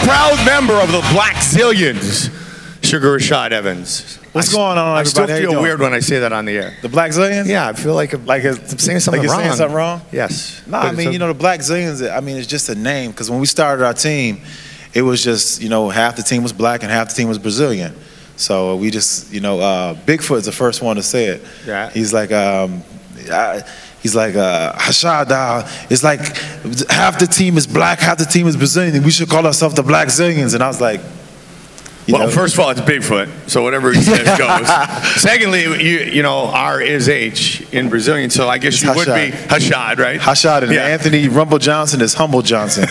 proud member of the Black Zillions, Sugar Rashad Evans. What's going on, everybody? I still feel weird when I say that on the air. The Black Zillions? Yeah, I feel like I'm saying something wrong. Saying something wrong? Yes. No, I mean, you know, the Black Zillions, I mean, it's just a name. Because when we started our team, it was just, you know, half the team was black and half the team was Brazilian. So we just, you know, Bigfoot's the first one to say it. Yeah. He's like, Rashad, it's like half the team is black, half the team is Brazilian. We should call ourselves the Black Zillions. And I was like, well, first of all, it's Bigfoot, so whatever he says goes. Secondly, you know, R is H in Brazilian, so I guess you would be Rashad, right? Rashad, and Anthony Rumble Johnson is Humble Johnson.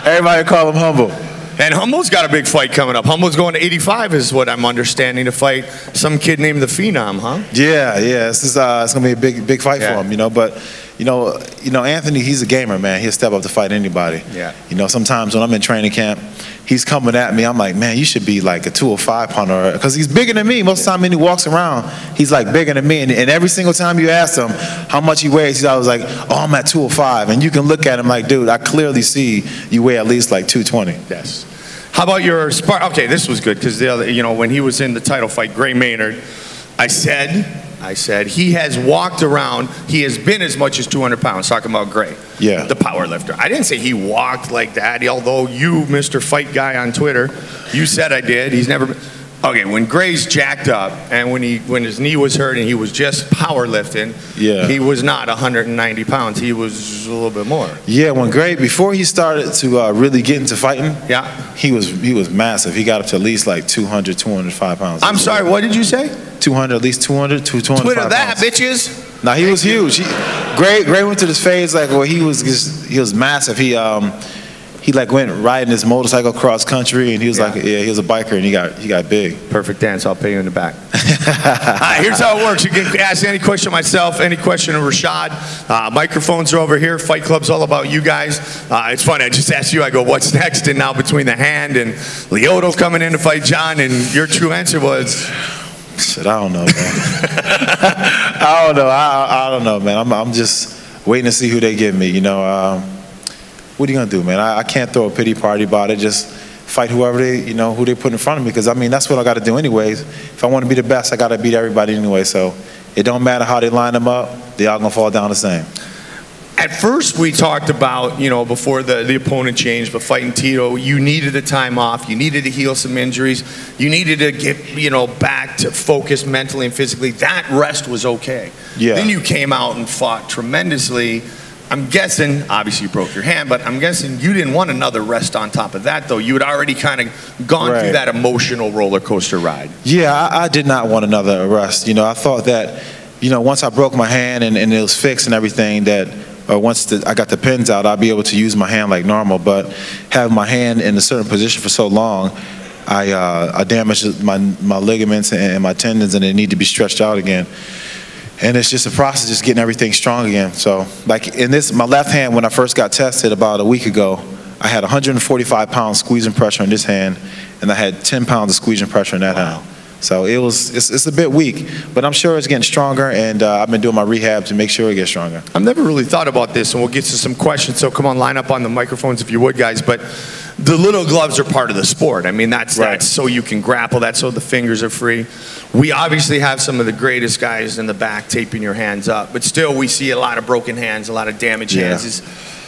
Everybody call him Humble. And Humble's got a big fight coming up. Humble's going to 85 is what I'm understanding, to fight some kid named the Phenom, huh? Yeah. This is it's going to be a big fight for him, you know. But you know, Anthony, he's a gamer, man. He'll step up to fight anybody. Yeah. You know, sometimes when I'm in training camp, he's coming at me. I'm like, man, you should be like a 205 pounder, because he's bigger than me. Most of the time when he walks around, he's like bigger than me. And every single time you ask him how much he weighs, he's always like, oh, I'm at 205. And you can look at him like, dude, I clearly see you weigh at least like 220. Yes. How about your spar? Okay, this was good, because you know, when he was in the title fight, Gray Maynard, I said he has walked around. He has been as much as 200 pounds. Talking about Gray, the power lifter. I didn't say he walked like that. Although you, Mr. Fight Guy on Twitter, you said I did. He's never been. Okay, when Gray's jacked up and when his knee was hurt and he was just powerlifting, he was not 190 pounds. He was a little bit more. Yeah, when Gray, before he started to really get into fighting, he was massive. He got up to at least like 200, 205 pounds. I'm sorry, what did you say? 200, at least 200, 205 Twitter that, pounds. bitches. Now he was huge. Gray went to this phase like where he was massive. He like went riding his motorcycle across country, and he was like, he was a biker, and he got big. Perfect dance. I'll pay you in the back. All right, here's how it works. You can ask any question of myself, any question of Rashad. Microphones are over here. Fight Club's all about you guys. It's funny. I just asked you. I go, what's next? And now between the hand and Lyoto coming in to fight John, and your true answer was. Shit, I don't know, man. I don't know, man. I'm just waiting to see who they give me. You know. What are you gonna do, man? I can't throw a pity party about it. Just fight whoever who they put in front of me. Because I mean, that's what I got to do anyways. If I want to be the best, I got to beat everybody anyway. So it don't matter how they line them up. They all gonna fall down the same. At first, we talked about, you know, before the opponent changed, but fighting Tito, you needed a time off. You needed to heal some injuries. You needed to get, you know, back to focus mentally and physically. That rest was okay. Yeah. Then you came out and fought tremendously. I'm guessing, obviously you broke your hand, but I'm guessing you didn't want another rest on top of that, though. You had already kind of gone through that emotional roller coaster ride. Yeah, I did not want another rest. You know, I thought that, you know, once I broke my hand and it was fixed and everything, that once I got the pins out, I'd be able to use my hand like normal. But having my hand in a certain position for so long, I damaged my ligaments and my tendons, and they need to be stretched out again. And it's just a process, just getting everything strong again. So, like in my left hand, when I first got tested about a week ago, I had 145 pounds squeezing pressure in this hand, and I had 10 pounds of squeezing pressure in that hand. So it's a bit weak, but I'm sure it's getting stronger, and I've been doing my rehab to make sure it gets stronger. I've never really thought about this, and we'll get to some questions. So come on, line up on the microphones if you would, guys. But the little gloves are part of the sport. I mean, that's so you can grapple. That's so the fingers are free. We obviously have some of the greatest guys in the back taping your hands up, but still we see a lot of broken hands, a lot of damaged hands.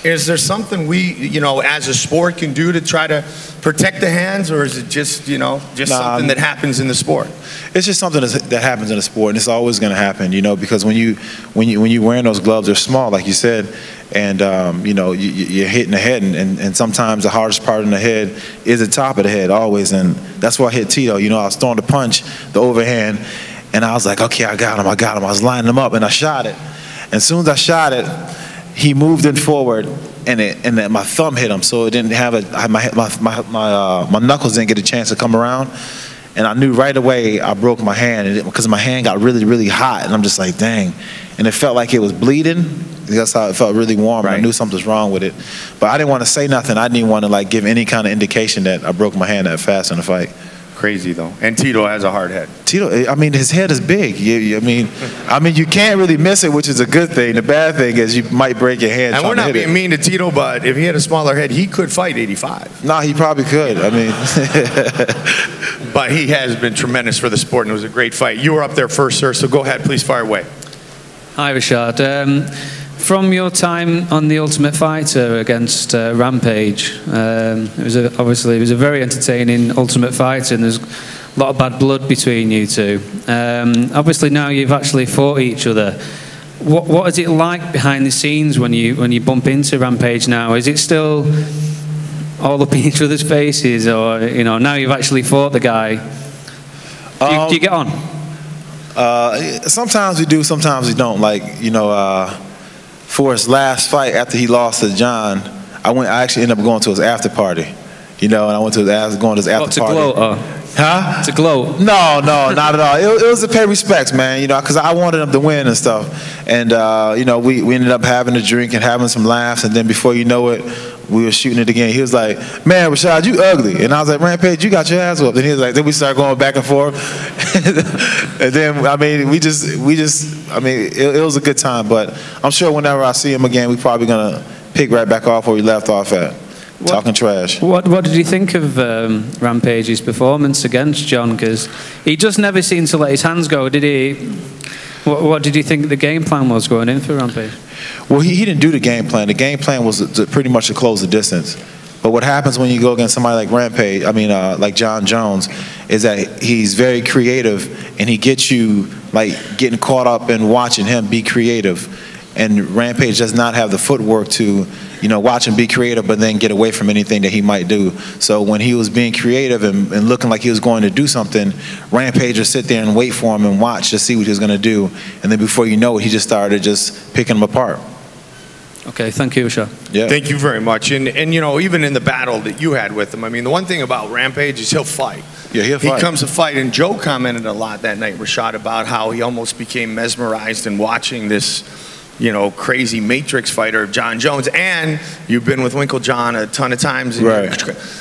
Is there something we, you know, as a sport can do to try to protect the hands, or is it just, you know, something that happens in the sport? It's just something that happens in the sport, and it's always going to happen, you know, because when you're wearing those gloves, they're small, like you said, and you know, you're hitting the head, and sometimes the hardest part in the head is the top of the head, always, and that's why I hit Tito. You know, I was throwing the punch, the overhand, and I was like, okay, I got him. I was lining him up, and I shot it. And as soon as I shot it, he moved it forward, and my thumb hit him, so it didn't have my knuckles didn't get a chance to come around, and I knew right away I broke my hand, because my hand got really, really hot, and I'm just like, dang, and it felt like it was bleeding. That's how it felt, really warm. And I knew something was wrong with it, but I didn't want to say nothing. I didn't even want to like give any kind of indication that I broke my hand that fast in the fight. Crazy though. And Tito has a hard head. Tito, I mean, his head is big. I mean, you can't really miss it, which is a good thing. The bad thing is you might break your hand. And we're not being mean to Tito, but if he had a smaller head, he could fight 85. No, he probably could. I mean, but he has been tremendous for the sport, and it was a great fight. You were up there first, sir. So go ahead, please fire away. Hi, Rashad. From your time on The Ultimate Fighter against Rampage, obviously it was a very entertaining Ultimate Fighter, and there's a lot of bad blood between you two. Obviously now you've actually fought each other. What is it like behind the scenes when you bump into Rampage now? Is it still all up in each other's faces, or now you've actually fought the guy? Do you get on? Sometimes we do, sometimes we don't. Like, for his last fight after he lost to John, I actually ended up going to his after party. And I went to going to his after party. To gloat? Huh? To gloat? No, not at all. It was to pay respects, man. Because I wanted him to win and stuff. And we ended up having a drink and having some laughs, and then before you know it, we were shooting it again. He was like, "Man, Rashad, you ugly." And I was like, "Rampage, you got your ass whooped." And he was like, then we started going back and forth. And then, I mean, it was a good time. But I'm sure whenever I see him again, we're probably going to pick right back off where we left off at. Talking trash. What did you think of Rampage's performance against John? Because he just never seemed to let his hands go, did he? What did you think the game plan was going in for Rampage? Well, he didn't do the game plan. The game plan was pretty much to close the distance. But what happens when you go against somebody like Rampage, like John Jones, is that he's very creative, and he gets you getting caught up in watching him be creative. And Rampage does not have the footwork to, watch him be creative, but then get away from anything that he might do. So when he was being creative and looking like he was going to do something, Rampage would sit there and wait for him and watch to see what he was going to do. And then before you know it, he just started just picking him apart. Okay, thank you, Rashad. Yeah. Thank you very much. And even in the battle that you had with him, I mean, the one thing about Rampage is he'll fight. Yeah, he'll fight. He comes to fight, and Joe commented a lot that night, Rashad, about how he almost became mesmerized in watching this crazy Matrix fighter, John Jones. And you've been with Winkle John a ton of times. Right.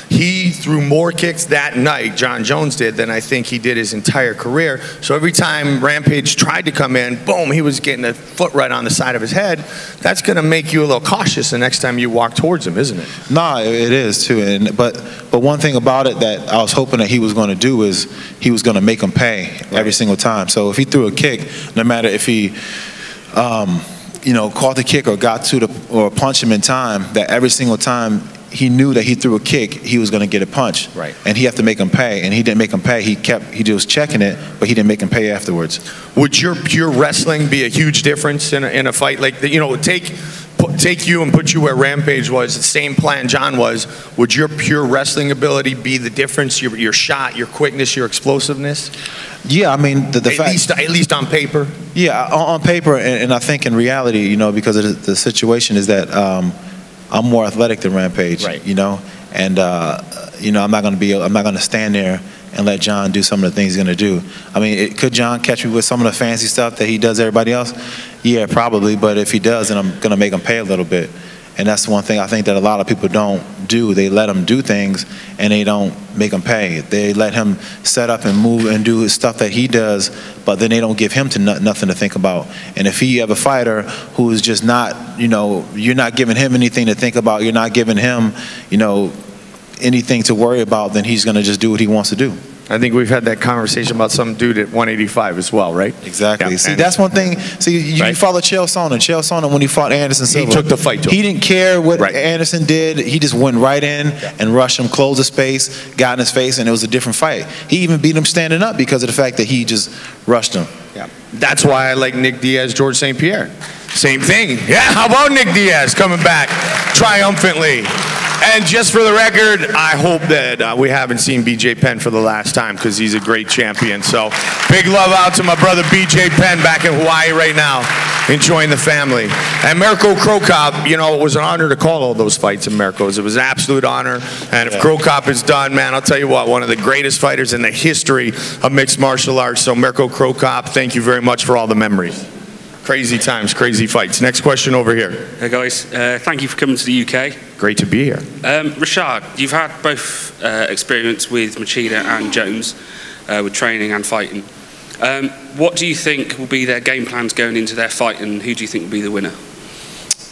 He threw more kicks that night, John Jones did, than I think he did his entire career. So every time Rampage tried to come in, boom, he was getting a foot right on the side of his head. That's going to make you a little cautious the next time you walk towards him, isn't it? No, it is too. But one thing about it that I was hoping that he was going to do is he was going to make him pay every single time. So if he threw a kick, no matter if he caught the kick or got to or punched him in time, that every single time he knew that he threw a kick, he was going to get a punch. Right. And he had to make him pay, and he didn't make him pay. He was checking it, but he didn't make him pay afterwards. Would your pure wrestling be a huge difference in a fight like that? Take you and put you where Rampage was, the same plan John was. Would your pure wrestling ability be the difference? Your shot, your quickness, your explosiveness? Yeah, I mean the fact, at least on paper. Yeah, on paper, and I think in reality, because of the situation is that I'm more athletic than Rampage. Right. And I'm not going to stand there and let John do some of the things he's going to do. I mean, could John catch me with some of the fancy stuff that he does everybody else? Yeah, probably. But if he does, then I'm going to make him pay a little bit. And that's one thing I think that a lot of people don't do. They let him do things, and they don't make him pay. They let him set up and move and do his stuff that he does, but then they don't give him nothing to think about. And if you have a fighter who is just not, you're not giving him anything to think about, you're not giving him, anything to worry about, then he's going to just do what he wants to do. I think we've had that conversation about some dude at 185 as well, right? Exactly. Yeah. See, that's one thing. See, you follow Chael Sonnen. Chael Sonnen, when he fought Anderson Silva, he took the fight to him. He didn't care what Anderson did. He just went right in and rushed him, closed the space, got in his face, and it was a different fight. He even beat him standing up because of the fact that he just rushed him. Yeah. That's why I like Nick Diaz, George St. Pierre. Same thing. Yeah, how about Nick Diaz coming back triumphantly? And just for the record, I hope that we haven't seen BJ Penn for the last time, because he's a great champion. So big love out to my brother BJ Penn back in Hawaii right now, enjoying the family. And Mirko Cro Cop, it was an honor to call all those fights in Mirko's. It was an absolute honor. And if Cro Cop is done, man, I'll tell you what, one of the greatest fighters in the history of mixed martial arts. So Mirko Cro Cop, thank you very much for all the memories. Crazy times, crazy fights. Next question over here. Hey guys, thank you for coming to the UK. Great to be here. Rashad, you've had both experience with Machida and Jones, with training and fighting. What do you think will be their game plans going into their fight, and who do you think will be the winner?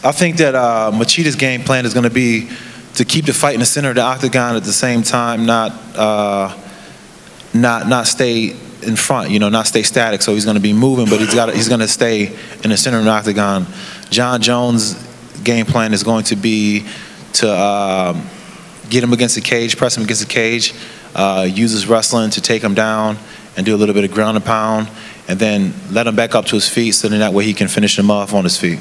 I think that Machida's game plan is going to be to keep the fight in the center of the octagon, at the same time not stay in front, not stay static. So he's going to be moving, but he's going to stay in the center of the octagon. John Jones' game plan is going to be to get him against the cage, press him against the cage, use his wrestling to take him down and do a little bit of ground and pound, and then let him back up to his feet so then that way he can finish him off on his feet.